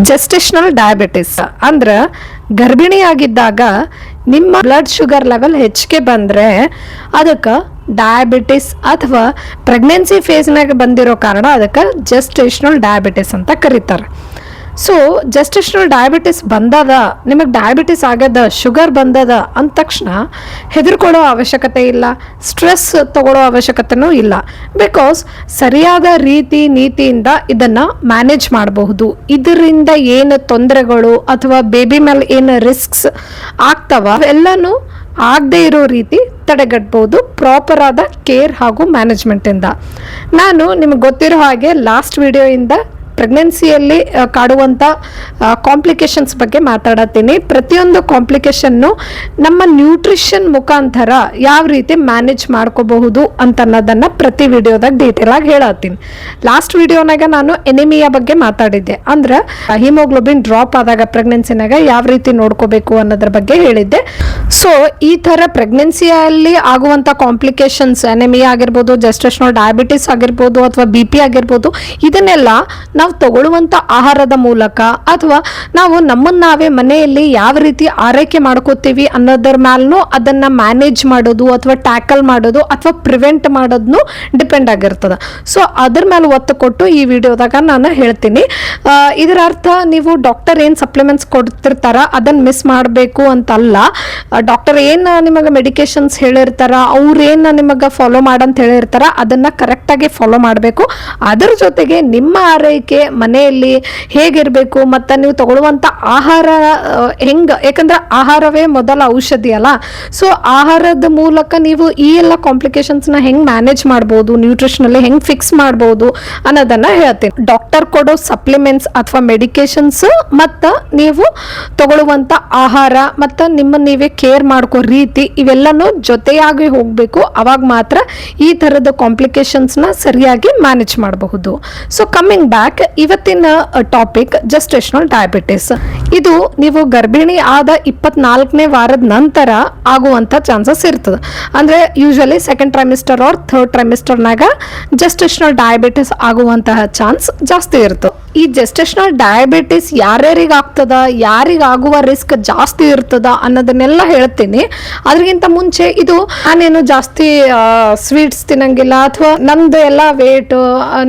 Gestational diabetes ಅಂದ್ರೆ ಗರ್ಭಿಣಿಯಾಗಿದ್ದಾಗ ನಿಮ್ಮ blood sugar level ಹೆಚ್ಚಿಗೆ ಬಂದರೆ ಅದಕ್ಕೆ ಡಯಾಬಿಟಿಸ್ ಅಥವಾ ಪ್ರೆಗ್ನೆನ್ಸಿ ಫೇಸ್ನಾಗ ಬಂದಿರೋ ಕಾರಣ ಅದಕ್ಕೆ ಜೆಸ್ಟೇಷನಲ್ ಡಯಾಬಿಟಿಸ್ ಅಂತ ಕರೀತಾರೆ. ಸೊ ಜೆಸ್ಟೇಷನಲ್ ಡಯಾಬಿಟಿಸ್ ಬಂದದ, ನಿಮಗೆ ಡಯಾಬಿಟಿಸ್ ಆಗ್ಯದ, ಶುಗರ್ ಬಂದದ ಅಂದ ತಕ್ಷಣ ಹೆದರ್ಕೊಳ್ಳೋ ಅವಶ್ಯಕತೆ ಇಲ್ಲ, ಸ್ಟ್ರೆಸ್ ತಗೊಳ್ಳೋ ಅವಶ್ಯಕತೆನೂ ಇಲ್ಲ. ಬಿಕಾಸ್ ಸರಿಯಾದ ರೀತಿ ನೀತಿಯಿಂದ ಇದನ್ನು ಮ್ಯಾನೇಜ್ ಮಾಡಬಹುದು. ಇದರಿಂದ ಏನು ತೊಂದರೆಗಳು ಅಥವಾ ಬೇಬಿ ಮೇಲೆ ಏನು ರಿಸ್ಕ್ಸ್ ಆಗ್ತವ ಎಲ್ಲನೂ ಆಗದೇ ಇರೋ ರೀತಿ ತಡೆಗಟ್ಟಬಹುದು ಪ್ರಾಪರ್ ಆದ ಕೇರ್ ಹಾಗೂ ಮ್ಯಾನೇಜ್ಮೆಂಟಿಂದ. ನಾನು ನಿಮಗೆ ಗೊತ್ತಿರೋ ಹಾಗೆ ಲಾಸ್ಟ್ ವಿಡಿಯೋಯಿಂದ ಪ್ರೆಗ್ನೆನ್ಸಿಯಲ್ಲಿ ಕಾಡುವಂಥ ಕಾಂಪ್ಲಿಕೇಶನ್ಸ್ ಬಗ್ಗೆ ಮಾತಾಡತ್ತೀನಿ. ಪ್ರತಿಯೊಂದು ಕಾಂಪ್ಲಿಕೇಶನ್ನು ನಮ್ಮ ನ್ಯೂಟ್ರಿಷನ್ ಮುಖಾಂತರ ಯಾವ ರೀತಿ ಮ್ಯಾನೇಜ್ ಮಾಡ್ಕೋಬಹುದು ಅಂತ ಅನ್ನೋದನ್ನು ಪ್ರತಿ ವಿಡಿಯೋದಾಗ ಡೀಟೇಲ್ ಆಗಿ ಹೇಳತ್ತೀನಿ. ಲಾಸ್ಟ್ ವಿಡಿಯೋನಾಗ ನಾನು ಎನಿಮಿಯಾ ಬಗ್ಗೆ ಮಾತಾಡಿದ್ದೆ, ಅಂದ್ರೆ ಹಿಮೋಗ್ಲೋಬಿನ್ ಡ್ರಾಪ್ ಆದಾಗ ಪ್ರೆಗ್ನೆನ್ಸಿನಾಗ ಯಾವ ರೀತಿ ನೋಡ್ಕೋಬೇಕು ಅನ್ನೋದ್ರ ಬಗ್ಗೆ ಹೇಳಿದ್ದೆ. ಸೊ ಈ ಥರ ಪ್ರೆಗ್ನೆನ್ಸಿಯಲ್ಲಿ ಆಗುವಂಥ ಕಾಂಪ್ಲಿಕೇಶನ್ಸ್ ಎನಿಮಿಯಾ ಆಗಿರ್ಬೋದು, ಜೆಸ್ಟೇಷನಲ್ ಡಯಾಬಿಟಿಸ್ ಆಗಿರ್ಬೋದು ಅಥವಾ BP ಆಗಿರ್ಬೋದು, ಇದನ್ನೆಲ್ಲ ನಾವು ತಗೊಳ್ಳುವಂಥ ಆಹಾರದ ಮೂಲಕ ಅಥವಾ ನಾವು ನಮ್ಮನ್ನು ನಾವೇ ಮನೆಯಲ್ಲಿ ಯಾವ ರೀತಿ ಆರೈಕೆ ಮಾಡ್ಕೋತೀವಿ ಅನ್ನೋದ್ರ ಮೇಲೂ ಅದನ್ನು ಮ್ಯಾನೇಜ್ ಮಾಡೋದು ಅಥವಾ ಟ್ಯಾಕಲ್ ಮಾಡೋದು ಅಥವಾ ಪ್ರಿವೆಂಟ್ ಮಾಡೋದನ್ನು ಡಿಪೆಂಡ್ ಆಗಿರ್ತದೆ. ಸೊ ಅದ್ರ ಮೇಲೆ ಒತ್ತು ಕೊಟ್ಟು ಈ ವಿಡಿಯೋದಾಗ ನಾನು ಹೇಳ್ತೀನಿ. ಇದರ ಅರ್ಥ ನೀವು ಡಾಕ್ಟರ್ ಏನು ಸಪ್ಲಿಮೆಂಟ್ಸ್ ಕೊಡ್ತಿರ್ತಾರ ಅದನ್ನು ಮಿಸ್ ಮಾಡಬೇಕು ಅಂತಲ್ಲ. ಡಾಕ್ಟರ್ ಏನು ನಿಮಗೆ ಮೆಡಿಕೇಶನ್ಸ್ ಹೇಳಿರ್ತಾರ, ಅವ್ರೇನು ನಿಮಗೆ ಫಾಲೋ ಮಾಡಂತ ಹೇಳಿರ್ತಾರ ಅದನ್ನು ಕರೆಕ್ಟಾಗಿ ಫಾಲೋ ಮಾಡಬೇಕು. ಅದರ ಜೊತೆಗೆ ನಿಮ್ಮ ಆರೈಕೆ ಮನೆಯಲ್ಲಿ ಹೇಗಿರಬೇಕು ಮತ್ತು ನೀವು ತಗೊಳ್ಳುವಂಥ ಆಹಾರ ಹೆಂಗೆ, ಯಾಕಂದ್ರೆ ಆಹಾರವೇ ಮೊದಲ ಔಷಧಿ ಅಲ್ಲ. ಸೊ ಆಹಾರದ ಮೂಲಕ ನೀವು ಈ ಎಲ್ಲ ಕಾಂಪ್ಲಿಕೇಶನ್ಸ್ನ ಹೆಂಗೆ ಮ್ಯಾನೇಜ್ ಮಾಡ್ಬೋದು, ನ್ಯೂಟ್ರಿಷನಲ್ಲಿ ಹೆಂಗೆ ಫಿಕ್ಸ್ ಮಾಡ್ಬೋದು ಅನ್ನೋದನ್ನು ಹೇಳ್ತೀನಿ. ಡಾಕ್ಟರ್ ಕೊಡೋ ಸಪ್ಲಿಮೆಂಟ್ಸ್ ಅಥವಾ ಮೆಡಿಕೇಶನ್ಸ್ ಮತ್ತು ನೀವು ತಗೊಳ್ಳುವಂಥ ಆಹಾರ ಮತ್ತು ನಿಮ್ಮನ್ನು ನೀವೇ ಕೇರ್ ಮಾಡ್ಕೋ ರೀತಿ ಇವೆಲ್ಲನೂ ಜೊತೆಯಾಗಿ ಹೋಗಬೇಕು. ಅವಾಗ ಮಾತ್ರ ಈ ಥರದ ಕಾಂಪ್ಲಿಕೇಶನ್ಸ್ನ ಸರಿಯಾಗಿ ಮ್ಯಾನೇಜ್ ಮಾಡಬಹುದು. ಸೊ ಕಮ್ಮಿಂಗ್ ಬ್ಯಾಕ್, ಇವತ್ತಿನ ಟಾಪಿಕ್ ಜೆಸ್ಟೇಷನಲ್ ಡಯಾಬಿಟಿಸ್. ಇದು ನೀವು ಗರ್ಭಿಣಿ ಆದ 24ನೇ ವಾರದ ನಂತರ ಆಗುವಂಥ ಚಾನ್ಸಸ್ ಇರ್ತದೆ. ಅಂದರೆ usually second trimester or third ಟ್ರೈಮಿಸ್ಟರ್ನಾಗ ಜೆಸ್ಟೇಷನಲ್ ಡಯಾಬಿಟಿಸ್ ಆಗುವಂತಹ ಚಾನ್ಸ್ ಜಾಸ್ತಿ ಇರ್ತದೆ. ಈ ಜೆಸ್ಟೇಷನಲ್ ಡಯಾಬಿಟಿಸ್ ಯಾರ್ಯಾರಿಗೆ ಆಗ್ತದ, ಯಾರಿಗಾಗುವ ರಿಸ್ಕ್ ಜಾಸ್ತಿ ಇರ್ತದ ಅನ್ನೋದನ್ನೆಲ್ಲ ಹೇಳ್ತೀನಿ. ಅದಕ್ಕಿಂತ ಮುಂಚೆ ಇದು ನಾನೇನು ಜಾಸ್ತಿ ಸ್ವೀಟ್ಸ್ ತಿನ್ನಂಗಿಲ್ಲ ಅಥವಾ ನಂದು ಎಲ್ಲ ವೇಟ್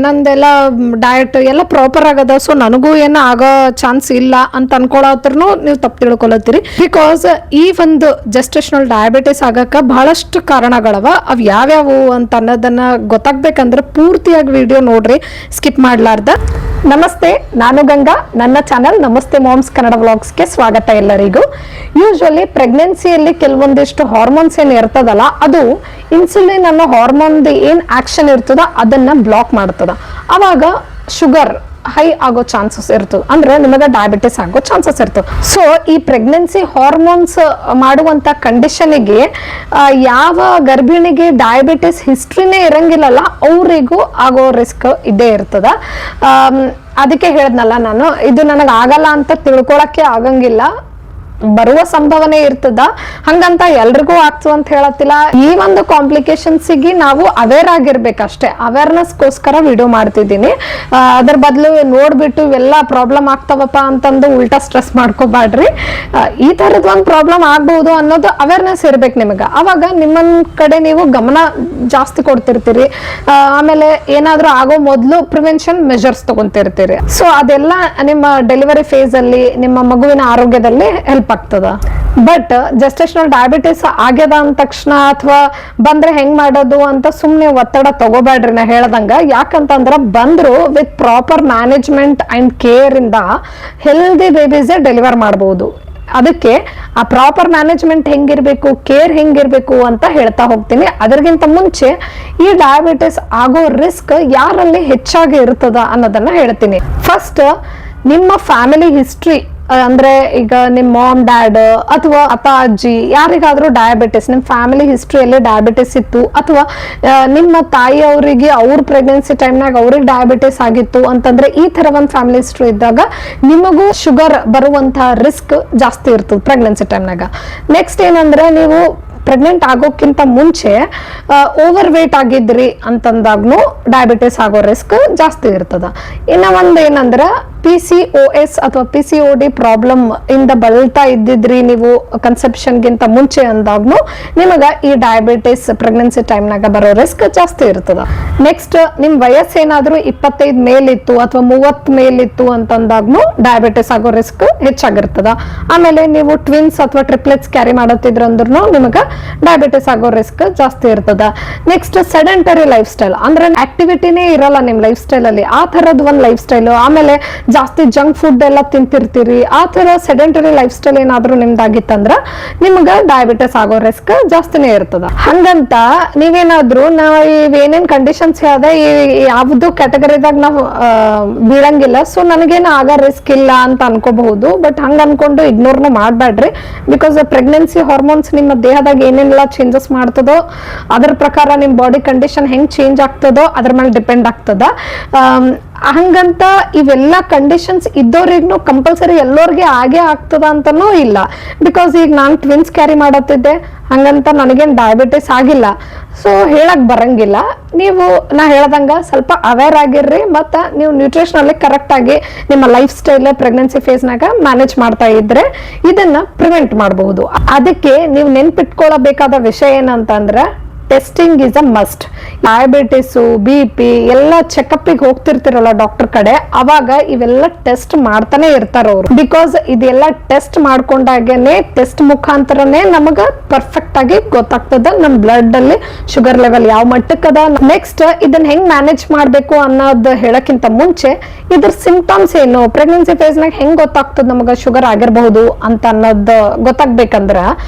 ನಂದೆಲ್ಲ ಡಯಟ್ ಎಲ್ಲ ಪ್ರಾಪರ್ ಆಗದ, ಸೊ ನನಗೂ ಏನು ಆಗೋ ಚಾನ್ಸ್ ಇಲ್ಲ ಅಂತ ಅನ್ಕೊಳ್ಳೋತ್ರನು ನೀವು ತಪ್ಪು ತಿಳ್ಕೊಳತ್ತೀರಿ. ಬಿಕಾಸ್ ಈ ಒಂದು ಜೆಸ್ಟೇಷನಲ್ ಡಯಾಬಿಟಿಸ್ ಆಗಕ್ಕೆ ಬಹಳಷ್ಟು ಕಾರಣಗಳವ. ಅವು ಯಾವ್ಯಾವು ಅಂತ ಅನ್ನೋದನ್ನ ಗೊತ್ತಾಗ್ಬೇಕಂದ್ರೆ ಪೂರ್ತಿಯಾಗಿ ವಿಡಿಯೋ ನೋಡ್ರಿ, ಸ್ಕಿಪ್ ಮಾಡ್ಲಾರ್ದ. ನಮಸ್ತೆ, ನಾನು ಗಂಗಾ. ನನ್ನ ಚಾನಲ್ ನಮಸ್ತೆ ಮಾಮ್ಸ್ ಕನ್ನಡ ವ್ಲಾಗ್ಸ್ಗೆ ಸ್ವಾಗತ ಎಲ್ಲರಿಗೂ. ಯೂಶುವಲಿ ಪ್ರೆಗ್ನೆನ್ಸಿಯಲ್ಲಿ ಕೆಲವೊಂದಿಷ್ಟು ಹಾರ್ಮೋನ್ಸ್ ಏನು ಇರ್ತದಲ್ಲ, ಅದು ಇನ್ಸುಲಿನ್ ಅನ್ನೋ ಹಾರ್ಮೋನ್ದು ಏನು ಆಕ್ಷನ್ ಇರ್ತದ ಅದನ್ನ ಬ್ಲಾಕ್ ಮಾಡ್ತದ. ಅವಾಗ ಶುಗರ್ ಹೈ ಆಗೋ ಚಾನ್ಸಸ್ ಇರ್ತದೆ, ಅಂದ್ರೆ ನಿಮಗೆ ಡಯಾಬಿಟಿಸ್ ಆಗೋ ಚಾನ್ಸಸ್ ಇರ್ತದೆ. ಸೊ ಈ ಪ್ರೆಗ್ನೆನ್ಸಿ ಹಾರ್ಮೋನ್ಸ್ ಮಾಡುವಂತ ಕಂಡೀಷನ್ಗೆ ಯಾವ ಗರ್ಭಿಣಿಗೆ ಡಯಾಬಿಟಿಸ್ ಹಿಸ್ಟ್ರಿನೇ ಇರಂಗಿಲ್ಲಲ್ಲ ಅವರಿಗೂ ಆಗೋ ರಿಸ್ಕ್ ಇದ್ದೇ ಇರ್ತದ. ಅದಕ್ಕೆ ಹೇಳಿದ್ನಲ್ಲ ನಾನು, ಇದು ನನಗೆ ಆಗಲ್ಲ ಅಂತ ತಿಳ್ಕೊಳಕ್ಕೆ ಆಗಂಗಿಲ್ಲ, ಬರುವ ಸಂಭವನೆ ಇರ್ತದ. ಹಂಗಂತ ಎಲ್ರಿಗೂ ಆಗ್ತು ಅಂತ ಹೇಳತ್ತಿಲ್ಲ. ಈ ಒಂದು ಕಾಂಪ್ಲಿಕೇಶನ್ಸಿಗೆ ನಾವು ಅವೇರ್ ಆಗಿರ್ಬೇಕಷ್ಟೇ. ಅವೇರ್ನೆಸ್ಗೋಸ್ಕರ ವಿಡಿಯೋ ಮಾಡ್ತಿದ್ದೀನಿ. ಅದ್ರ ಬದಲು ನೋಡ್ಬಿಟ್ಟು ಇವೆಲ್ಲ ಪ್ರಾಬ್ಲಮ್ ಆಗ್ತಾವಪ್ಪ ಅಂತಂದು ಉಲ್ಟಾ ಸ್ಟ್ರೆಸ್ ಮಾಡ್ಕೋಬಾಡ್ರಿ. ಈ ಥರದ್ ಒಂದು ಪ್ರಾಬ್ಲಮ್ ಆಗ್ಬಹುದು ಅನ್ನೋದು ಅವೇರ್ನೆಸ್ ಇರ್ಬೇಕು ನಿಮಗೆ. ಅವಾಗ ನಿಮ್ಮ ಕಡೆ ನೀವು ಗಮನ ಜಾಸ್ತಿ ಕೊಡ್ತಿರ್ತೀರಿ. ಆಮೇಲೆ ಏನಾದ್ರೂ ಆಗೋ ಮೊದಲು ಪ್ರಿವೆನ್ಷನ್ ಮೆಜರ್ಸ್ ತಗೊಂತಿರ್ತೀರಿ. ಸೊ ಅದೆಲ್ಲ ನಿಮ್ಮ ಡೆಲಿವರಿ ಫೇಸ್ ಅಲ್ಲಿ ನಿಮ್ಮ ಮಗುವಿನ ಆರೋಗ್ಯದಲ್ಲಿ ಹೆಲ್ಪ್ ಆಗ್ತದ. ಬಟ್ ಜೆಸ್ಟೇಷನಲ್ ಡಯಾಬಿಟಿಸ್ ಆಗ್ಯದ ಅಂದ ತಕ್ಷಣ ಅಥವಾ ಬಂದ್ರೆ ಹೆಂಗ್ ಮಾಡೋದು ಅಂತ ಸುಮ್ನೆ ಒತ್ತಡ ತಗೋಬೇಡ್ರಿ. ನಾ ಹೇಳ್ದಂಗ, ಯಾಕಂತಂದ್ರ ಬಂದ್ರು with proper management and care ಇಂದ ಹೆಲ್ದಿ ಬೇಬೀಸ್ ಡೆಲಿವರ್ ಮಾಡಬಹುದು. ಅದಕ್ಕೆ ಆ ಪ್ರಾಪರ್ ಮ್ಯಾನೇಜ್ಮೆಂಟ್ ಹೆಂಗಿರ್ಬೇಕು, ಕೇರ್ ಹೆಂಗಿರ್ಬೇಕು ಅಂತ ಹೇಳ್ತಾ ಹೋಗ್ತೀನಿ. ಅದಕ್ಕಿಂತ ಮುಂಚೆ ಈ ಡಯಾಬಿಟಿಸ್ ಆಗೋ ರಿಸ್ಕ್ ಯಾರಲ್ಲಿ ಹೆಚ್ಚಾಗಿ ಇರ್ತದ ಅನ್ನೋದನ್ನ ಹೇಳ್ತೀನಿ. ಫಸ್ಟ್, ನಿಮ್ಮ ಫ್ಯಾಮಿಲಿ ಹಿಸ್ಟ್ರಿ, ಅಂದ್ರೆ ಈಗ ನಿಮ್ಮ ಮಾಮ್ ಡ್ಯಾಡ್ ಅಥವಾ ಅಪ್ಪ ಅಜ್ಜಿ ಯಾರಿಗಾದ್ರೂ ಡಯಾಬಿಟಿಸ್, ನಿಮ್ಮ ಫ್ಯಾಮಿಲಿ ಹಿಸ್ಟ್ರಿಯಲ್ಲಿ ಡಯಾಬಿಟಿಸ್ ಇತ್ತು ಅಥವಾ ನಿಮ್ಮ ತಾಯಿ ಅವರಿಗೆ ಅವ್ರ ಪ್ರೆಗ್ನೆನ್ಸಿ ಟೈಮ್ನಾಗ ಅವ್ರಿಗೆ ಡಯಾಬಿಟಿಸ್ ಆಗಿತ್ತು ಅಂತಂದ್ರೆ ಈ ತರ ಒಂದು ಫ್ಯಾಮಿಲಿ ಹಿಸ್ಟ್ರಿ ಇದ್ದಾಗ ನಿಮಗೂ ಶುಗರ್ ಬರುವಂತಹ ರಿಸ್ಕ್ ಜಾಸ್ತಿ ಇರ್ತದೆ ಪ್ರೆಗ್ನೆನ್ಸಿ ಟೈಮ್ನಾಗ. ನೆಕ್ಸ್ಟ್ ಏನಂದ್ರೆ, ನೀವು ಪ್ರೆಗ್ನೆಂಟ್ ಆಗೋಕ್ಕಿಂತ ಮುಂಚೆ ಓವರ್ ವೇಟ್ ಆಗಿದ್ರಿ ಅಂತಂದಾಗ್ನು ಡಯಾಬಿಟಿಸ್ ಆಗೋ ರಿಸ್ಕ್ ಜಾಸ್ತಿ ಇರ್ತದ. ಇನ್ನ ಒಂದ್ ಏನಂದ್ರೆ PCOS ಅಥವಾ PCOD ಪ್ರಾಬ್ಲಮ್ ಇಂದ ಬಳಲ್ತಾ ಇದ್ದಿದ್ರಿ ನೀವು ಕನ್ಸೆಪ್ಷನ್ಗಿಂತ ಮುಂಚೆ ಅಂದಾಗ್ನು ನಿಮಗ ಈ ಡಯಾಬಿಟಿಸ್ ಪ್ರೆಗ್ನೆನ್ಸಿ ಟೈಮ್ನಾಗ ಬರೋ ರಿಸ್ಕ್ ಜಾಸ್ತಿ ಇರ್ತದ. ನೆಕ್ಸ್ಟ್ ನಿಮ್ ವಯಸ್ಸೇನಾದ್ರೂ 25 ಮೇಲಿತ್ತು ಅಥವಾ 30 ಮೇಲಿತ್ತು ಅಂತಂದಾಗ್ನು ಡಯಾಬಿಟಿಸ್ ಆಗೋ ರಿಸ್ಕ್ ಹೆಚ್ಚಾಗಿರ್ತದ. ಆಮೇಲೆ ನೀವು ಟ್ವಿನ್ಸ್ ಅಥವಾ ಟ್ರಿಪ್ಲೆಟ್ಸ್ ಕ್ಯಾರಿ ಮಾಡತ್ತಿದ್ರ ಅಂದ್ರೂ ನಿಮಗ ಡಯಾಬಿಟಿಸ್ ಆಗೋ ರಿಸ್ಕ್ ಜಾಸ್ತಿ ಇರ್ತದ. ನೆಕ್ಸ್ಟ್ ಸೆಡೆಂಟರಿ ಲೈಫ್ ಸ್ಟೈಲ್ ಅಂದ್ರೆ ಆಕ್ಟಿವಿಟಿನೇ ಇರಲ್ಲ ನಿಮ್ ಲೈಫ್ ಸ್ಟೈಲ್ ಅಲ್ಲಿ, ಆ ತರದ್ ಒಂದ್ ಲೈಫ್ ಸ್ಟೈಲ್, ಆಮೇಲೆ ಜಾಸ್ತಿ ಜಂಕ್ ಫುಡ್ ಎಲ್ಲ ತಿಂತಿರ್ತೀರಿ, ಆ ತರ ಸೆಡೆಂಟರಿ ಲೈಫ್ ಸ್ಟೈಲ್ ಏನಾದ್ರೂ ನಿಮ್ದಾಗಿತ್ತಂದ್ರ ನಿಮ್ಗ ಡಯಾಬಿಟಿಸ್ ಆಗೋ ರಿಸ್ಕ್ ಜಾಸ್ತಿನೇ ಇರ್ತದ. ಹಂಗಂತ ನೀವೇನಾದ್ರೂ ನಾವ್ ಏನೇನ್ ಕಂಡೀಷನ್ಸ್ ಹೇಳ್ದೆ ಯಾವ್ದು ಕ್ಯಾಟಗರಿದಾಗ ನಾವು ಬೀಳಂಗಿಲ್ಲ, ಸೊ ನನಗೇನು ಆಗ ರಿಸ್ಕ್ ಇಲ್ಲ ಅಂತ ಅನ್ಕೋಬಹುದು. ಬಟ್ ಹಂಗ ಅನ್ಕೊಂಡು ಇಗ್ನೋರ್ನು ಮಾಡ್ಬೇಡ್ರಿ. ಬಿಕಾಸ್ ಪ್ರೆಗ್ನೆನ್ಸಿ ಹಾರ್ಮೋನ್ಸ್ ನಿಮ್ಮ ದೇಹದಾಗ ಏನೇನೆಲ್ಲ ಚೇಂಜಸ್ ಮಾಡ್ತದೋ ಅದ್ರ ಪ್ರಕಾರ ನಿಮ್ ಬಾಡಿ ಕಂಡೀಷನ್ ಹೆಂಗ್ ಚೇಂಜ್ ಆಗ್ತದೋ ಅದ್ರ ಮೇಲೆ ಡಿಪೆಂಡ್ ಆಗ್ತದ. ಹಂಗಂತ ಇವೆಲ್ಲ ಕಂಡೀಷನ್ಸ್ ಇದ್ದವ್ರಿಗೂ ಕಂಪಲ್ಸರಿ ಎಲ್ಲರಿಗೆ ಆಗೇ ಆಗ್ತದ ಅಂತನೂ ಇಲ್ಲ. ಬಿಕಾಸ್ ಈಗ ನಾನು ಟ್ವಿನ್ಸ್ ಕ್ಯಾರಿ ಮಾಡತ್ತಿದ್ದೆ, ಹಂಗಂತ ನನಗೇನು ಡಯಾಬಿಟಿಸ್ ಆಗಿಲ್ಲ. ಸೊ ಹೇಳಕ್ ಬರಂಗಿಲ್ಲ. ನೀವು ನಾ ಹೇಳ್ದಂಗ ಸ್ವಲ್ಪ ಅವೇರ್ ಆಗಿರ್ರಿ, ಮತ್ತು ನೀವು ನ್ಯೂಟ್ರಿಷನಲ್ಲಿ ಕರೆಕ್ಟ್ ಆಗಿ ನಿಮ್ಮ ಲೈಫ್ ಸ್ಟೈಲ್ ಪ್ರೆಗ್ನೆನ್ಸಿ ಫೇಸ್ನಾಗ ಮ್ಯಾನೇಜ್ ಮಾಡ್ತಾ ಇದ್ರೆ ಇದನ್ನ ಪ್ರಿವೆಂಟ್ ಮಾಡಬಹುದು. ಅದಕ್ಕೆ ನೀವು ನೆನ್ಪಿಟ್ಕೊಳ್ಳಬೇಕಾದ ವಿಷಯ ಏನಂತಂದ್ರೆ testing is a must. Diabetes, BP ಎಲ್ಲ ಚೆಕಪ್ಗೆ ಹೋಗ್ತಿರ್ತಿರಲ್ಲ ಡಾಕ್ಟರ್ ಕಡೆ, ಅವಾಗ ಇವೆಲ್ಲ ಟೆಸ್ಟ್ ಮಾಡ್ತಾನೆ ಇರ್ತಾರ ಅವರು. ಬಿಕಾಸ್ ಇದೆಲ್ಲ ಟೆಸ್ಟ್ ಮಾಡ್ಕೊಂಡಾಗೇನೆ, ಟೆಸ್ಟ್ ಮುಖಾಂತರನೇ ನಮಗ ಪರ್ಫೆಕ್ಟ್ ಆಗಿ ಗೊತ್ತಾಗ್ತದ ನಮ್ ಬ್ಲಡ್ ಅಲ್ಲಿ ಶುಗರ್ ಲೆವೆಲ್ ಯಾವ ಮಟ್ಟಕ್ಕದ. ನೆಕ್ಸ್ಟ್ ಇದನ್ನ ಹೆಂಗ್ ಮ್ಯಾನೇಜ್ ಮಾಡ್ಬೇಕು ಅನ್ನೋದು ಹೇಳಕ್ಕಿಂತ ಮುಂಚೆ ಇದ್ರ ಸಿಂಪ್ಟಮ್ಸ್ ಏನು, ಪ್ರೆಗ್ನೆನ್ಸಿ ಫೇಸ್ನಾಗ ಹೆಂಗ್ ಗೊತ್ತಾಗ್ತದ ನಮಗ ಶುಗರ್ ಆಗಿರಬಹುದು ಅಂತ ಅನ್ನೋದು ಗೊತ್ತಾಗ್ಬೇಕಂದ್ರ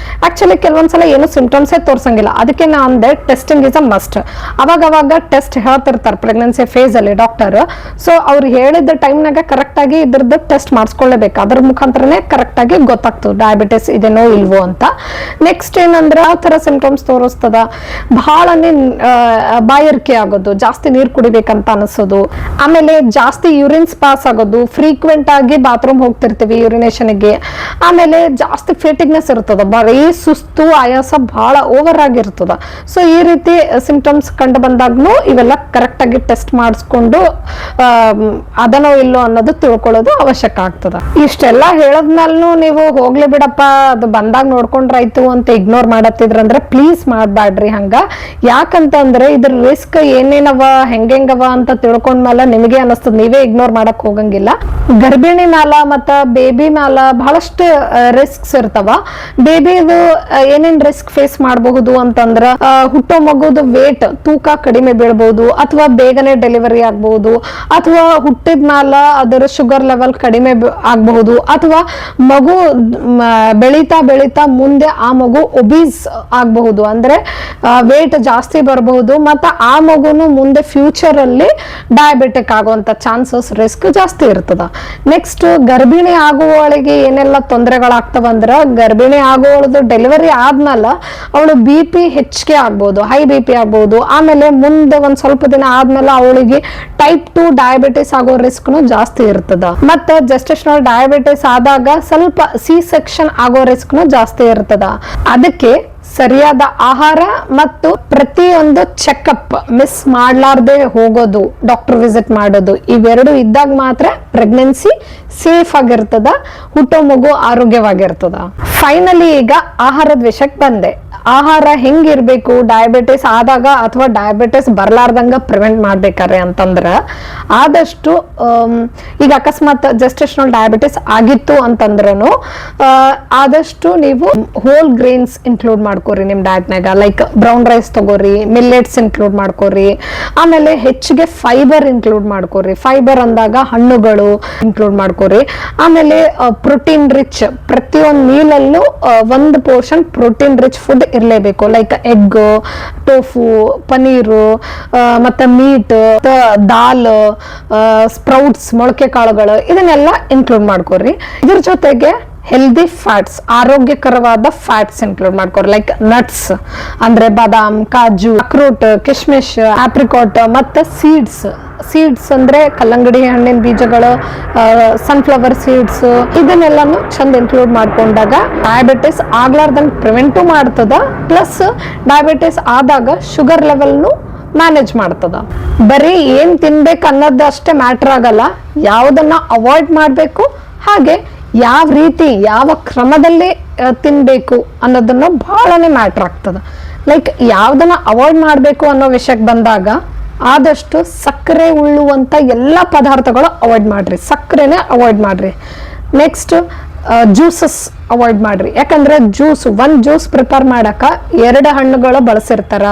ಆಕ್ಚುಲಿ ಕೆಲವೊಂದ್ಸಲ ಏನು ಸಿಂಪ್ಟಮ್ಸೇ ತೋರ್ಸಂಗಿಲ್ಲ. ಅದಕ್ಕೆ ನಾ ಅಂದೆ ಟೆಸ್ಟಿಂಗ್ ಇಸ್ ಅ ಮಸ್ಟ್. ಅವಾಗ ಟೆಸ್ಟ್ ಹೇಳ್ತಿರ್ತಾರೆ ಪ್ರೆಗ್ನೆನ್ಸಿ ಫೇಸ್ ಅಲ್ಲಿ ಡಾಕ್ಟರ್. ಸೊ ಅವ್ರು ಹೇಳಿದ ಟೈಮ್ನಾಗ ಕರೆಕ್ಟ್ ಆಗಿ ಇದ್ರದ್ದು ಟೆಸ್ಟ್ ಮಾಡಿಸ್ಕೊಳ್ಳೇಬೇಕು. ಅದ್ರ ಮುಖಾಂತರನೇ ಕರೆಕ್ಟ್ ಆಗಿ ಗೊತ್ತಾಗ್ತದೆ ಡಯಾಬಿಟಿಸ್ ಇದೇನೋ ಇಲ್ವೋ ಅಂತ. ನೆಕ್ಸ್ಟ್ ಏನಂದ್ರೆ ಆ ತರ ಸಿಂಪ್ಟಮ್ಸ್ ತೋರಿಸ್ತದ, ಬಹಳನೇ ಬಾಯಾರಿಕೆ ಆಗೋದು, ಜಾಸ್ತಿ ನೀರು ಕುಡಿಬೇಕಂತ ಅನಿಸೋದು, ಆಮೇಲೆ ಜಾಸ್ತಿ ಯೂರಿನ್ಸ್ ಪಾಸ್ ಆಗೋದು, ಫ್ರೀಕ್ವೆಂಟ್ ಆಗಿ ಬಾತ್ರೂಮ್ ಹೋಗ್ತಿರ್ತೀವಿ ಯೂರಿನೇಷನ್ಗೆ, ಆಮೇಲೆ ಜಾಸ್ತಿ ಫೇಟಿಗ್ನೆಸ್ ಇರ್ತದ, ಬರೀ ಸುಸ್ತು ಆಯಾಸ ಬಹಳ ಓವರ್ ಆಗಿರ್ತದ. ಸೊ ಈ ರೀತಿ ಸಿಂಪ್ಟಮ್ಸ್ ಕಂಡು ಬಂದಾಗ್ನು ಇವೆಲ್ಲ ಕರೆಕ್ಟ್ ಆಗಿ ಟೆಸ್ಟ್ ಮಾಡಿಸ್ಕೊಂಡು ಅದನೋ ಇಲ್ಲೋ ಅನ್ನೋದು ತಿಳ್ಕೊಳ್ಳೋದು ಅವಶ್ಯಕ ಆಗ್ತದ. ಇಷ್ಟೆಲ್ಲ ಹೇಳದ್ಮೇಲೂ ನೀವು ಹೋಗ್ಲಿ ಬಿಡಪ್ಪ ಅದು ಬಂದಾಗ ನೋಡ್ಕೊಂಡ್ರಾಯ್ತು ಅಂತ ಇಗ್ನೋರ್ ಮಾಡತ್ತಿದ್ರಂದ್ರೆ ಪ್ಲೀಸ್ ಮಾಡ್ಬ್ಯಾಡ್ರಿ ಹಂಗ. ಯಾಕಂತಂದ್ರೆ ಇದ್ರ ರಿಸ್ಕ್ ಏನೇನವ ಹೆಂಗವ ಅಂತ ತಿಳ್ಕೊಂಡ್ಮೇಲೆ ನಿಮಗೆ ಅನಿಸ್ತದ, ನೀವೇ ಇಗ್ನೋರ್ ಮಾಡಕ್ ಹೋಗಂಗಿಲ್ಲ. ಗರ್ಭಿಣಿ ಮ್ಯಾಲ ಮತ್ತ ಬೇಬಿ ಮ್ಯಾಲ ಬಹಳಷ್ಟು ರಿಸ್ಕ್ಸ್ ಇರ್ತಾವ. ಬೇಬಿದು ಏನೇನ್ ರಿಸ್ಕ್ ಫೇಸ್ ಮಾಡಬಹುದು ಅಂತಂದ್ರ ಹುಟ್ಟೋ ಮಗುದು ವೇಟ್ ತೂಕ ಕಡಿಮೆ ಬೀಳ್ಬಹುದು, ಅಥವಾ ಬೇಗನೆ ಡೆಲಿವರಿ ಆಗಬಹುದು, ಅಥವಾ ಹುಟ್ಟಿದ ಮ್ಯಾಲ ಅದರ ಶುಗರ್ ಲೆವೆಲ್ ಕಡಿಮೆ ಆಗಬಹುದು, ಅಥವಾ ಮಗು ಬೆಳೀತಾ ಮುಂದೆ ಆ ಮಗು ಒಬೀಸ್ ಆಗಬಹುದು, ಅಂದ್ರೆ ವೇಟ್ ಜಾಸ್ತಿ ಬರಬಹುದು, ಮತ್ತು ಆ ಮಗುನು ಮುಂದೆ ಫ್ಯೂಚರ್ ಅಲ್ಲಿ ಡಯಾಬಿಟಿಕ್ ಆಗುವಂತ ಚಾನ್ಸಸ್ ರಿಸ್ಕ್ ಜಾಸ್ತಿ ಇರ್ತದ. ನೆಕ್ಸ್ಟ್ ಗರ್ಭಿಣಿ ಆಗುವವಳಿಗೆ ಏನೆಲ್ಲ ತೊಂದರೆಗಳಾಗ್ತವಂದ್ರ, ಗರ್ಭಿಣಿ ಆಗುವವಳದು ಡೆಲಿವರಿ ಆದ್ಮೇಲೆ ಅವಳು BP ಹೆಚ್ಚಿಗೆ ಆಗ್ಬಹುದು, ಹೈ BP ಆಗ್ಬಹುದು. ಆಮೇಲೆ ಮುಂದೆ ಒಂದ್ ಸ್ವಲ್ಪ ದಿನ ಆದ್ಮೇಲೆ ಅವಳಿಗೆ ಟೈಪ್ 2 ಡಯಾಬಿಟಿಸ್ ಆಗೋ ರಿಸ್ಕ್ನು ಜಾಸ್ತಿ ಇರ್ತದ. ಮತ್ತೆ ಜೆಸ್ಟೇಷನಲ್ ಡಯಾಬಿಟಿಸ್ ಆದಾಗ ಸ್ವಲ್ಪ C-ಸೆಕ್ಷನ್ ಆಗೋ ರಿಸ್ಕ್ನು ಜಾಸ್ತಿ ಇರ್ತದ. ಅದಕ್ಕೆ ಸರಿಯಾದ ಆಹಾರ ಮತ್ತು ಪ್ರತಿಯೊಂದು ಚೆಕಪ್ ಮಿಸ್ ಮಾಡ್ಲಾರ್ದೆ ಹೋಗೋದು, ಡಾಕ್ಟರ್ ವಿಸಿಟ್ ಮಾಡೋದು, ಇವೆರಡು ಇದ್ದಾಗ ಮಾತ್ರ ಪ್ರೆಗ್ನೆನ್ಸಿ ಸೇಫ್ ಆಗಿರ್ತದ, ಹುಟ್ಟೋ ಮಗು ಆರೋಗ್ಯವಾಗಿರ್ತದ. ಫೈನಲಿ ಈಗ ಆಹಾರದ ವಿಷಯಕ್ಕೆ ಬಂದೆ. ಆಹಾರ ಹೆಂಗಿರ್ಬೇಕು ಡಯಾಬಿಟಿಸ್ ಆದಾಗ ಅಥವಾ ಡಯಾಬಿಟಿಸ್ ಬರ್ಲಾರ್ದಂಗ ಪ್ರಿವೆಂಟ್ ಮಾಡ್ಬೇಕಾರೆ ಅಂತಂದ್ರ, ಆದಷ್ಟು ಈಗ ಅಕಸ್ಮಾತ್ ಜೆಸ್ಟೇಷನಲ್ ಡಯಾಬಿಟಿಸ್ ಆಗಿತ್ತು ಅಂತಂದ್ರೂ ಆದಷ್ಟು ನೀವು ಹೋಲ್ ಗ್ರೇನ್ಸ್ ಇನ್ಕ್ಲೂಡ್ ಮಾಡ್ಕೋರಿ ನಿಮ್ ಡಯಟ್ನಾಗ. ಲೈಕ್ ಬ್ರೌನ್ ರೈಸ್ ತಗೋರಿ, ಮಿಲ್ಲೆಟ್ಸ್ ಇನ್ಕ್ಲೂಡ್ ಮಾಡ್ಕೋರಿ, ಆಮೇಲೆ ಹೆಚ್ಚಿಗೆ ಫೈಬರ್ ಇನ್ಕ್ಲೂಡ್ ಮಾಡ್ಕೋರಿ. ಫೈಬರ್ ಅಂದಾಗ ಹಣ್ಣುಗಳು ಇನ್ಕ್ಲೂಡ್ ಮಾಡ್ಕೋರಿ. ಆಮೇಲೆ ಪ್ರೋಟೀನ್ ರಿಚ್ ಪ್ರತಿಯೊಂದು ಮೀಲಲ್ಲೂ ಒಂದು ಪೋರ್ಷನ್ ಪ್ರೋಟೀನ್ ರಿಚ್ ಫುಡ್ ಇರಲೇಬೇಕು. ಲೈಕ್ ಎಗ್, ಟೋಫು, ಪನೀರು, ಮತ್ತೆ ಮೀಟ್, ದಾಲ್, ಸ್ಪ್ರೌಟ್ಸ್, ಮೊಳಕೆ ಕಾಳುಗಳು, ಇದನ್ನೆಲ್ಲ ಇನ್ಕ್ಲೂಡ್ ಮಾಡ್ಕೋರಿ. ಇದ್ರ ಜೊತೆಗೆ ಹೆಲ್ದಿ ಫ್ಯಾಟ್ಸ್, ಆರೋಗ್ಯಕರವಾದ ಫ್ಯಾಟ್ಸ್ ಇನ್ಕ್ಲೂಡ್ ಮಾಡ್ಕೋರಿ. ಲೈಕ್ ನಟ್ಸ್ ಅಂದ್ರೆ ಬಾದಾಮ್, ಕಾಜು, ಅಕ್ರೂಟ್, ಕಿಶ್ಮಿಶ್, ಆಪ್ರಿಕಾಟ್, ಮತ್ತೆ ಸೀಡ್ಸ್ ಅಂದ್ರೆ ಕಲ್ಲಂಗಡಿ ಹಣ್ಣಿನ ಬೀಜಗಳು, ಸನ್ಫ್ಲವರ್ ಸೀಡ್ಸ್, ಇದನ್ನೆಲ್ಲಾನು ಚಂದ ಇನ್ಕ್ಲೂಡ್ ಮಾಡ್ಕೊಂಡಾಗ ಡಯಾಬಿಟಿಸ್ ಆಗ್ಲಾರ್ದಂಗೆ ಪ್ರಿವೆಂಟು ಮಾಡ್ತದ. ಪ್ಲಸ್ ಡಯಾಬಿಟಿಸ್ ಆದಾಗ ಶುಗರ್ ಲೆವೆಲ್ನು ಮ್ಯಾನೇಜ್ ಮಾಡ್ತದ. ಬರೀ ಏನ್ ತಿನ್ಬೇಕು ಅನ್ನೋದು ಅಷ್ಟೇ ಮ್ಯಾಟರ್ ಆಗಲ್ಲ, ಯಾವುದನ್ನ ಅವಾಯ್ಡ್ ಮಾಡಬೇಕು, ಹಾಗೆ ಯಾವ ರೀತಿ ಯಾವ ಕ್ರಮದಲ್ಲಿ ತಿನ್ಬೇಕು ಅನ್ನೋದನ್ನು ಬಹಳನೇ ಮ್ಯಾಟರ್ ಆಗ್ತದ. ಲೈಕ್ ಯಾವ್ದನ್ನ ಅವಾಯ್ಡ್ ಮಾಡಬೇಕು ಅನ್ನೋ ವಿಷಯಕ್ಕೆ ಬಂದಾಗ ಆದಷ್ಟು ಸಕ್ಕರೆ ಉಳ್ಳುವಂತ ಎಲ್ಲ ಪದಾರ್ಥಗಳು ಅವಾಯ್ಡ್ ಮಾಡ್ರಿ, ಸಕ್ಕರೆನೇ ಅವಾಯ್ಡ್ ಮಾಡ್ರಿ. ನೆಕ್ಸ್ಟ್ ಜ್ಯೂಸಸ್ ಅವಾಯ್ಡ್ ಮಾಡ್ರಿ, ಯಾಕಂದ್ರೆ ಒಂದ್ ಜ್ಯೂಸ್ ಪ್ರಿಪೇರ್ ಮಾಡಕ 2 ಹಣ್ಣುಗಳು ಬಳಸಿರ್ತಾರ.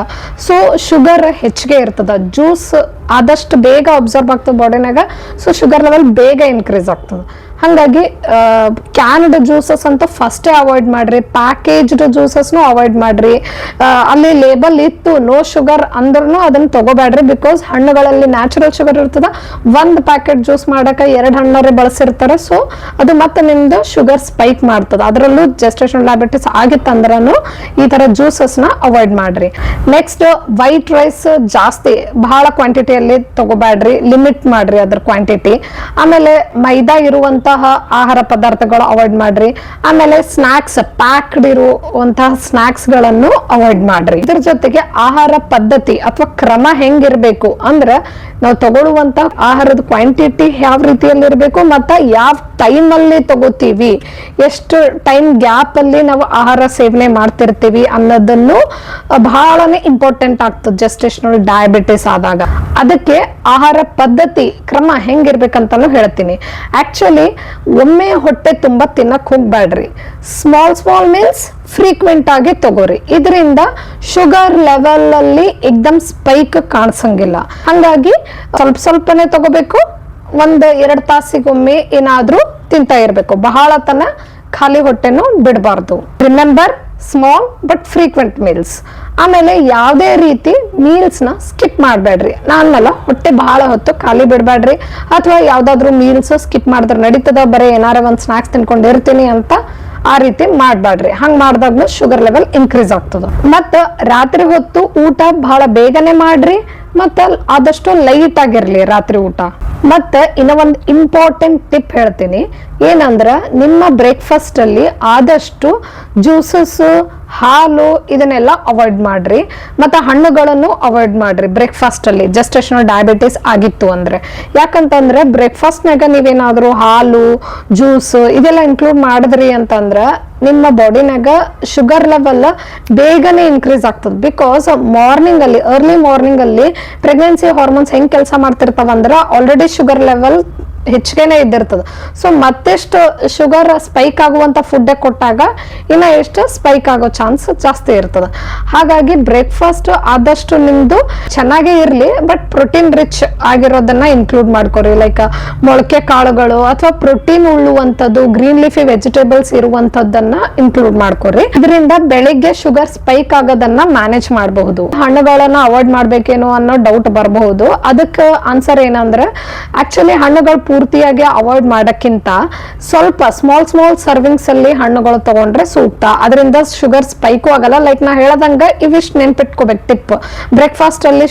ಸೊ ಶುಗರ್ ಹೆಚ್ಚಿಗೆ ಇರ್ತದ. ಜ್ಯೂಸ್ ಆದಷ್ಟು ಬೇಗ ಅಬ್ಸರ್ವ್ ಆಗ್ತದೆ ಬಾಡಿನಾಗ, ಸೊ ಶುಗರ್ ಲೆವೆಲ್ ಬೇಗ ಇನ್ಕ್ರೀಸ್ ಆಗ್ತದೆ. ಹಾಗಾಗಿ ಕ್ಯಾನ್ಡ್ ಜ್ಯೂಸಸ್ ಅಂತ ಫಸ್ಟೇ ಅವಾಯ್ಡ್ ಮಾಡ್ರಿ, ಪ್ಯಾಕೇಜ್ಡ್ ಜ್ಯೂಸಸ್ನು ಅವಾಯ್ಡ್ ಮಾಡ್ರಿ. ಅಲ್ಲಿ ಲೇಬಲ್ ಇತ್ತು ನೋ ಶುಗರ್ ಅಂದ್ರೂ ಅದನ್ನ ತಗೋಬೇಡ್ರಿ, ಬಿಕಾಸ್ ಹಣ್ಣುಗಳಲ್ಲಿ ನ್ಯಾಚುರಲ್ ಶುಗರ್ ಇರ್ತದ. 1 ಪ್ಯಾಕೆಟ್ ಜ್ಯೂಸ್ ಮಾಡಕ 2 ಹಣ್ಣರೇ ಬಳಸಿರ್ತಾರೆ. ಸೊ ಅದು ಮತ್ತೆ ನಿಮ್ದು ಶುಗರ್ ಸ್ಪೈಕ್ ಮಾಡ್ತದ. ಅದರಲ್ಲೂ ಜೆಸ್ಟೇಷನಲ್ ಡಯಾಬಿಟಿಸ್ ಆಗಿತ್ತಂದ್ರೂ ಈ ತರ ಜ್ಯೂಸಸ್ ನ ಅವಾಯ್ಡ್ ಮಾಡ್ರಿ. ನೆಕ್ಸ್ಟ್ ವೈಟ್ ರೈಸ್ ಜಾಸ್ತಿ ಬಹಳ ಕ್ವಾಂಟಿಟಿಯಲ್ಲಿ ತಗೋಬೇಡ್ರಿ, ಲಿಮಿಟ್ ಮಾಡ್ರಿ ಅದ್ರ ಕ್ವಾಂಟಿಟಿ. ಆಮೇಲೆ ಮೈದಾ ಇರುವಂತಹ ಆಹಾರ ಪದಾರ್ಥಗಳು ಅವಾಯ್ಡ್ ಮಾಡ್ರಿ. ಆಮೇಲೆ ಸ್ನಾಕ್ಸ್, ಪ್ಯಾಕ್ಡ್ ಇರುವಂತಹ ಸ್ನಾಕ್ಸ್ ಗಳನ್ನು ಅವಾಯ್ಡ್ ಮಾಡ್ರಿ. ಇದ್ರ ಜೊತೆಗೆ ಆಹಾರ ಪದ್ಧತಿ ಅಥವಾ ಕ್ರಮ ಹೆಂಗಿರ್ಬೇಕು ಅಂದ್ರೆ ನಾವು ತಗೊಳ್ಳುವಂತ ಆಹಾರದ ಕ್ವಾಂಟಿಟಿ ಯಾವ ರೀತಿಯಲ್ಲಿ ಇರಬೇಕು, ಮತ್ತೆ ಯಾವ ಟೈಮ್ ಅಲ್ಲಿ ತಗೋತೀವಿ, ಎಷ್ಟು ಟೈಮ್ ಗ್ಯಾಪ್ ಅಲ್ಲಿ ನಾವು ಆಹಾರ ಸೇವನೆ ಮಾಡ್ತಿರ್ತೀವಿ ಅನ್ನೋದನ್ನು ಬಹಳನೇ ಇಂಪಾರ್ಟೆಂಟ್ ಆಗ್ತದೆ ಜೆಸ್ಟೇಷನಲ್ ಡಯಾಬಿಟಿಸ್ ಆದಾಗ. ಅದಕ್ಕೆ ಆಹಾರ ಪದ್ಧತಿ ಕ್ರಮ ಹೆಂಗಿರ್ಬೇಕಂತಾನು ಹೇಳ್ತೀನಿ. ಆಕ್ಚುಲಿ ಒಮ್ಮೆ ಹೊಟ್ಟೆ ತುಂಬಾ ತಿನ್ನಕ್ ಹೋಗ್ಬೇಡ್ರಿ, ಸ್ಮಾಲ್ ಮೀಲ್ಸ್ ಫ್ರೀಕ್ವೆಂಟ್ ಆಗಿ ತಗೋರಿ. ಇದರಿಂದ ಶುಗರ್ ಲೆವೆಲ್ ಅಲ್ಲಿ ಎಕ್ದಮ್ ಸ್ಪೈಕ್ ಕಾಣಿಸಂಗಿಲ್ಲ. ಹಂಗಾಗಿ ಸ್ವಲ್ಪನೇ ತಗೋಬೇಕು, 1-2 ತಾಸಿಗೊಮ್ಮೆ ಏನಾದ್ರೂ ತಿಂತಾ ಇರ್ಬೇಕು, ಬಹಳ ತನ ಖಾಲಿ ಹೊಟ್ಟೆನೂ ಬಿಡಬಾರ್ದು. Remember, small but frequent meals. ಆಮೇಲೆ ಯಾವುದೇ ರೀತಿ ಮೀಲ್ಸ್ ನ ಸ್ಕಿಪ್ ಮಾಡಬೇಡ್ರಿ. ನಾನಲ್ಲ, ಹೊಟ್ಟೆ ಬಹಳ ಹೊತ್ತು ಖಾಲಿ ಬಿಡಬೇಡ್ರಿ, ಅಥವಾ ಯಾವ್ದಾದ್ರು ಮೀಲ್ಸ್ ಸ್ಕಿಪ್ ಮಾಡಿದ್ರೆ ನಡೀತದ, ಬರೀ ಏನಾರ ಒಂದ್ ಸ್ನಾಕ್ಸ್ ತಿನ್ಕೊಂಡಿರ್ತೀನಿ ಅಂತ ಆ ರೀತಿ ಮಾಡ್ಬೇಡ್ರಿ. ಹಂಗ್ ಮಾಡಿದಾಗ್ಲೂ ಶುಗರ್ ಲೆವೆಲ್ ಇನ್ಕ್ರೀಸ್ ಆಗ್ತದ. ಮತ್ತ ರಾತ್ರಿ ಹೊತ್ತು ಊಟ ಬಹಳ ಬೇಗನೆ ಮಾಡ್ರಿ, ಮತ್ತ ಆದಷ್ಟು ಲೈಟ್ ಆಗಿರ್ಲಿ ರಾತ್ರಿ ಊಟ. ಮತ್ತೆ ಇನ್ನ ಒಂದು ಇಂಪಾರ್ಟೆಂಟ್ ಟಿಪ್ ಹೇಳ್ತೀನಿ, ಏನಂದ್ರ ನಿಮ್ಮ ಬ್ರೇಕ್ಫಾಸ್ಟ್ ಅಲ್ಲಿ ಆದಷ್ಟು ಜ್ಯೂಸಸ್, ಹಾಲು ಇದನ್ನೆಲ್ಲ ಅವಾಯ್ಡ್ ಮಾಡ್ರಿ. ಮತ್ತೆ ಹಣ್ಣುಗಳನ್ನು ಅವಾಯ್ಡ್ ಮಾಡ್ರಿ ಬ್ರೇಕ್ಫಾಸ್ಟ್ ಅಲ್ಲಿ, ಜೆಸ್ಟೇಷನಲ್ ಡಯಾಬಿಟಿಸ್ ಆಗಿತ್ತು ಅಂದ್ರೆ. ಯಾಕಂತಂದ್ರೆ ಬ್ರೇಕ್ಫಾಸ್ಟ್ ನಾಗ ನೀವೇನಾದ್ರೂ ಹಾಲು, ಜ್ಯೂಸ್ ಇದೆಲ್ಲ ಇನ್ಕ್ಲೂಡ್ ಮಾಡಿದ್ರಿ ಅಂತಂದ್ರ ನಿಮ್ಮ ಬಾಡಿನಾಗ ಶುಗರ್ ಲೆವೆಲ್ ಬೇಗನೆ ಇನ್ಕ್ರೀಸ್ ಆಗ್ತದೆ. ಬಿಕಾಸ್ ಮಾರ್ನಿಂಗ್ ಅಲ್ಲಿ, ಅರ್ಲಿ ಮಾರ್ನಿಂಗ್ ಅಲ್ಲಿ ಪ್ರೆಗ್ನೆನ್ಸಿ ಹಾರ್ಮೋನ್ಸ್ ಹೆಂಗ್ ಕೆಲಸ ಮಾಡ್ತಿರ್ತಾವ ಅಂದ್ರ ಆಲ್ರೆಡಿ ಶುಗರ್ ಲೆವೆಲ್ ಹೆಚ್ಚಿಗೆನೆ ಇದ್ದಿರ್ತದ. ಸೊ ಮತ್ತೆಷ್ಟು ಶುಗರ್ ಸ್ಪೈಕ್ ಆಗುವಂತ ಫುಡ್ ಕೊಟ್ಟಾಗ ಇನ್ನ ಎಷ್ಟು ಸ್ಪೈಕ್ ಆಗೋ ಚಾನ್ಸ್ ಜಾಸ್ತಿ ಇರ್ತದ. ಹಾಗಾಗಿ ಬ್ರೇಕ್ಫಾಸ್ಟ್ ಆದಷ್ಟು ನಿಮ್ದು ಚೆನ್ನಾಗೇ ಇರ್ಲಿ, ಬಟ್ ಪ್ರೋಟೀನ್ ರಿಚ್ ಆಗಿರೋದನ್ನ ಇನ್ಕ್ಲೂಡ್ ಮಾಡ್ಕೊರಿ. ಲೈಕ್ ಮೊಳಕೆ ಕಾಳುಗಳು ಅಥವಾ ಪ್ರೋಟೀನ್ ಉಳ್ಳುವಂಥದ್ದು, ಗ್ರೀನ್ ಲೀಫಿ ವೆಜಿಟೇಬಲ್ಸ್ ಇರುವಂತದ್ದನ್ನ ಇನ್ಕ್ಲೂಡ್ ಮಾಡ್ಕೊರಿ. ಇದರಿಂದ ಬೆಳಿಗ್ಗೆ ಶುಗರ್ ಸ್ಪೈಕ್ ಆಗೋದನ್ನ ಮ್ಯಾನೇಜ್ ಮಾಡಬಹುದು. ಹಣ್ಣುಗಳನ್ನ ಅವಾಯ್ಡ್ ಮಾಡ್ಬೇಕೇನೋ ಅನ್ನೋ ಡೌಟ್ ಬರಬಹುದು. ಅದಕ್ಕೆ ಆನ್ಸರ್ ಏನಂದ್ರೆ, ಆಕ್ಚುಲಿ ಹಣ್ಣುಗಳು ಪೂರ್ತಿಯಾಗಿ ಅವಾಯ್ಡ್ ಮಾಡಕ್ಕಿಂತ ಸ್ವಲ್ಪ ಸ್ಮಾಲ್ ಸರ್ವಿಂಗ್ಸ್ ಅಲ್ಲಿ ಹಣ್ಣುಗಳು ತಗೊಂಡ್ರೆ ಸೂಕ್ತ. ಅದರಿಂದ ಶುಗರ್ ಸ್ಪೈಕು ಆಗಲ್ಲ. ಲೈಕ್ ನಾ ಹೇಳದಂಗ ಇವಿಷ್ಟು ನೆನ್ಪಿಟ್ಕೋಬೇಕು ಟಿಪ್. ಬ್ರೇಕ್ಫಾಸ್ಟ್ ಅಲ್ಲಿ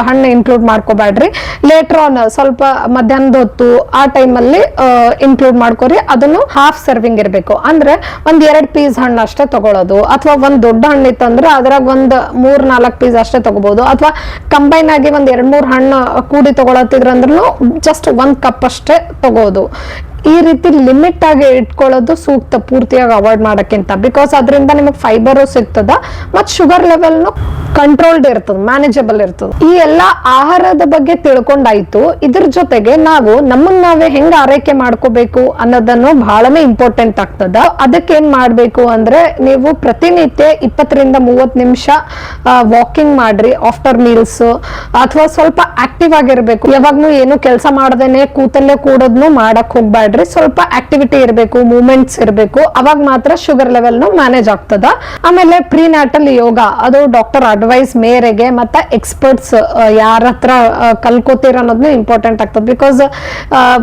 ಹಣ್ಣು ಇನ್ಕ್ಲೂಡ್ ಮಾಡ್ಕೋಬೇಡ್ರಿ. ಲೇಟರ್ ಆನ್ ಸ್ವಲ್ಪ ಮಧ್ಯಾಹ್ನದ ಹೊತ್ತು ಆ ಟೈಮ್ ಅಲ್ಲಿ ಇನ್ಕ್ಲೂಡ್ ಮಾಡ್ಕೊರಿ. ಅದನ್ನು ಹಾಫ್ ಸರ್ವಿಂಗ್ ಇರಬೇಕು. ಅಂದ್ರೆ 1-2 ಪೀಸ್ ಹಣ್ಣು ಅಷ್ಟೇ ತಗೊಳ್ಳೋದು, ಅಥವಾ ಒಂದ್ ದೊಡ್ಡ ಹಣ್ಣು ಇತ್ತಂದ್ರೆ ಅದ್ರಾಗ 1-3-4 ಪೀಸ್ ಅಷ್ಟೇ ತಗೋಬಹುದು. ಅಥವಾ ಕಂಬೈನ್ ಆಗಿ 1-2-3 ಹಣ್ಣು ಕೂಡಿ ತಗೊಳತಿದ್ರಂದ್ರೂ ಜಸ್ಟ್ 1 ಕಪ್ ಅಷ್ಟೇ ತಗೋದು. ಈ ರೀತಿ ಲಿಮಿಟ್ ಆಗಿ ಇಟ್ಕೊಳ್ಳೋದು ಸೂಕ್ತ, ಪೂರ್ತಿಯಾಗಿ ಅವಾಯ್ಡ್ ಮಾಡಕ್ಕಿಂತ. ಬಿಕಾಸ್ ಅದರಿಂದ ನಿಮಗೆ ಫೈಬರು ಸಿಗ್ತದ, ಮತ್ತು ಶುಗರ್ ಲೆವೆಲ್ನು ಕಂಟ್ರೋಲ್ಡ್ ಇರ್ತದೆ, ಮ್ಯಾನೇಜಬಲ್ ಇರ್ತದೆ. ಈ ಎಲ್ಲ ಆಹಾರದ ಬಗ್ಗೆ ತಿಳ್ಕೊಂಡಾಯ್ತು. ಇದ್ರ ಜೊತೆಗೆ ನಾವು ನಮ್ಮನ್ನ ನಾವೇ ಹೆಂಗ ಆರೈಕೆ ಮಾಡ್ಕೋಬೇಕು ಅನ್ನೋದನ್ನು ಬಹಳನೇ ಇಂಪಾರ್ಟೆಂಟ್ ಆಗ್ತದ. ಅದಕ್ಕೆ ಏನ್ ಮಾಡ್ಬೇಕು ಅಂದ್ರೆ, ನೀವು ಪ್ರತಿನಿತ್ಯ 20-30 ನಿಮಿಷ ವಾಕಿಂಗ್ ಮಾಡ್ರಿ ಆಫ್ಟರ್ ಮೀಲ್ಸ್, ಅಥವಾ ಸ್ವಲ್ಪ ಆಕ್ಟಿವ್ ಆಗಿರ್ಬೇಕು. ಯಾವಾಗ್ಲೂ ಏನು ಕೆಲಸ ಮಾಡದೇನೆ ಕೂತಲ್ಲೇ ಕೂಡೋದ್ನು ಮಾಡಕ್ ಹೋಗ್ಬೇಡ್ರಿ. ಸ್ವಲ್ಪ ಆಕ್ಟಿವಿಟಿ ಇರಬೇಕು, ಮೂವ್ಮೆಂಟ್ಸ್ ಇರಬೇಕು, ಅವಾಗ ಮಾತ್ರ ಶುಗರ್ ಲೆವೆಲ್ ಮ್ಯಾನೇಜ್ ಆಗ್ತದ. ಆಮೇಲೆ ಪ್ರಿನಾಟಲ್ ಯೋಗ, ಅದು ಡಾಕ್ಟರ್ ಅಡ್ವೈಸ್ ಮೇರೆಗೆ ಮತ್ತೆ ಎಕ್ಸ್ಪರ್ಟ್ಸ್ ಯಾರ ಹತ್ರ ಕಲ್ಕೋತೀರ ಅನ್ನೋದನ್ನ ಇಂಪಾರ್ಟೆಂಟ್ ಆಗ್ತದೆ. ಬಿಕಾಸ್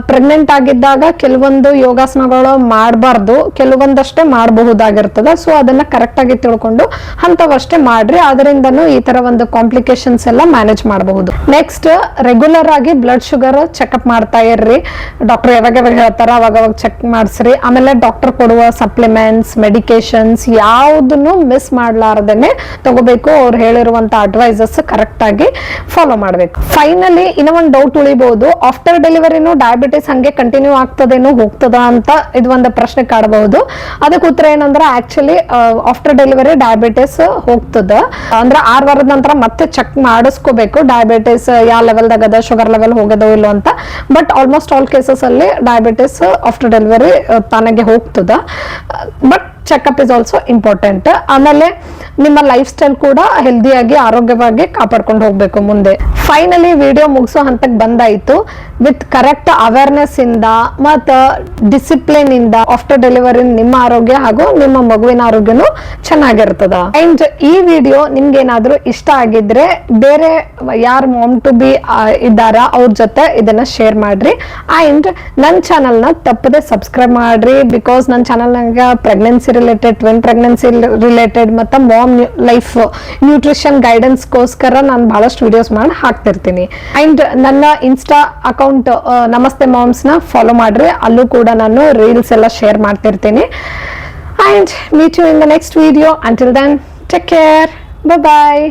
ಪ್ರೆಗ್ನೆಂಟ್ ಆಗಿದ್ದಾಗ ಕೆಲವೊಂದು ಯೋಗಾಸನಗಳು ಮಾಡಬಾರ್ದು, ಕೆಲವೊಂದಷ್ಟೇ ಮಾಡಬಹುದಾಗಿರ್ತದೆ. ಸೊ ಅದನ್ನ ಕರೆಕ್ಟ್ ಆಗಿ ತಿಳ್ಕೊಂಡು ಅಂತವಷ್ಟೇ ಮಾಡ್ರಿ. ಅದರಿಂದನೂ ಈ ತರ ಒಂದು ಕಾಂಪ್ಲಿಕೇಶನ್ಸ್ ಎಲ್ಲ ಮ್ಯಾನೇಜ್ ಮಾಡಬಹುದು. ನೆಕ್ಸ್ಟ್, ರೆಗ್ಯುಲರ್ ಆಗಿ ಬ್ಲಡ್ ಶುಗರ್ ಚೆಕ್ಅಪ್ ಮಾಡ್ತಾ ಇರ್ರಿ. ಡಾಕ್ಟರ್ ಯಾವಾಗ ಹೇಳ್ತಾರೆ ಹೇಳ್ತಾರ ಅವಾಗ ಚೆಕ್ ಮಾಡಿಸ್ರಿ. ಆಮೇಲೆ ಡಾಕ್ಟರ್ ಕೊಡುವ ಸಪ್ಲಿಮೆಂಟ್ಸ್, ಮೆಡಿಕೇಶನ್ಸ್ ಯಾವುದನ್ನು ಮಿಸ್ ಮಾಡ್ಲಾರ್ದೇನೆ ತಗೋಬೇಕು. ಅವ್ರು ಹೇಳಿರುವಂತ ಅಡ್ವೈಸಸ್ ಕರೆಕ್ಟ್ ಆಗಿ ಫಾಲೋ ಮಾಡಬೇಕು. ಫೈನಲಿ ಇನ್ನೂ ಒಂದು ಡೌಟ್ ಉಳಿಬಹುದು, ಆಫ್ಟರ್ ಡೆಲಿವರಿನೂ ಡಯಾಬಿಟಿಸ್ ಹಂಗೆ ಕಂಟಿನ್ಯೂ ಆಗ್ತದೇನೋ ಹೋಗ್ತದ ಅಂತ ಇದು ಒಂದು ಪ್ರಶ್ನೆ ಕಾಡಬಹುದು. ಅದಕ್ಕೆ ಉತ್ತರ ಏನಂದ್ರೆ ಆಕ್ಚುಲಿ ಆಫ್ಟರ್ ಡೆಲಿವರಿ ಡಯಾಬಿಟಿಸ್ ಹೋಗ್ತದ. ಅಂದ್ರೆ 6 ವಾರದ ನಂತರ ಮತ್ತೆ ಚೆಕ್ ಮಾಡಿಸ್ಕೋಬೇಕು ಡಯಾಬಿಟಿಸ್ ಯಾವ ಲೆವೆಲ್ದಾಗ ಅದ, ಶುಗರ್ ಲೆವೆಲ್ ಹೋಗದೋ ಇಲ್ಲೋ ಅಂತ. ಬಟ್ ಆಲ್ಮೋಸ್ಟ್ ಆಲ್ ಕೇಸಸ್ ಅಲ್ಲಿ ಡಯಾಬಿಟಿಸ್ ಆಫ್ಟರ್ ಡೆಲಿವರಿ ತಾನಾಗೆ ಹೋಗ್ತದ. But checkup is also important. ಆಮೇಲೆ ನಿಮ್ಮ ಲೈಫ್ ಸ್ಟೈಲ್ ಕೂಡ ಹೆಲ್ದಿಯಾಗಿ ಆರೋಗ್ಯವಾಗಿ ಕಾಪಾಡ್ಕೊಂಡು ಹೋಗ್ಬೇಕು ಮುಂದೆ. ಫೈನಲಿ ವಿಡಿಯೋ ಮುಗಿಸೋ ಹಂತಕ್ಕೆ ಬಂದಾಯ್ತು. ವಿತ್ ಕರೆಕ್ಟ್ ಅವೇರ್ನೆಸ್ ಇಂದ ಮತ್ತು ಡಿಸಿಪ್ಲಿನ್ ಇಂದ ಆಫ್ಟರ್ ಡೆಲಿವರಿ ನಿಮ್ಮ ಆರೋಗ್ಯ ಹಾಗೂ ನಿಮ್ಮ ಮಗುವಿನ ಆರೋಗ್ಯನೂ ಚೆನ್ನಾಗಿರ್ತದ. ಅಂಡ್ ಈ ವಿಡಿಯೋ ನಿಮ್ಗೆ ಏನಾದ್ರೂ ಇಷ್ಟ ಆಗಿದ್ರೆ ಬೇರೆ ಯಾರು ಮಾಮ್ ಟು ಬಿ ಇದ್ದಾರ ಅವ್ರ ಜೊತೆ ಇದನ್ನ ಶೇರ್ ಮಾಡ್ರಿ. ಅಂಡ್ ನನ್ನ ಚಾನಲ್ ನ ತಪ್ಪದೆ ಸಬ್ಸ್ಕ್ರೈಬ್ ಮಾಡ್ರಿ. ಬಿಕಾಸ್ ನನ್ನ ಚಾನಲ್ ನಾಗ pregnancy related, twin pregnancy related ಮತ್ತು ಮಾಮ್ ಲೈಫ್ ನ್ಯೂಟ್ರಿಷನ್ ಗೈಡೆನ್ಸ್ಗೋಸ್ಕರ ನಾನು ಬಹಳಷ್ಟು ವಿಡಿಯೋಸ್ ಮಾಡಿ ಹಾಕ್ತಿರ್ತೀನಿ. ಅಂಡ್ ನನ್ನ ಇನ್ಸ್ಟಾ ಅಕೌಂಟ್ ನಮಸ್ತೆ ಮಾಮ್ಸ್ ನ ಫಾಲೋ ಮಾಡ್ರಿ. ಅಲ್ಲೂ ಕೂಡ ನಾನು ರೀಲ್ಸ್ ಎಲ್ಲ ಶೇರ್ ಮಾಡ್ತಿರ್ತೀನಿ. And meet you in the next video. Until then take care. Bye bye.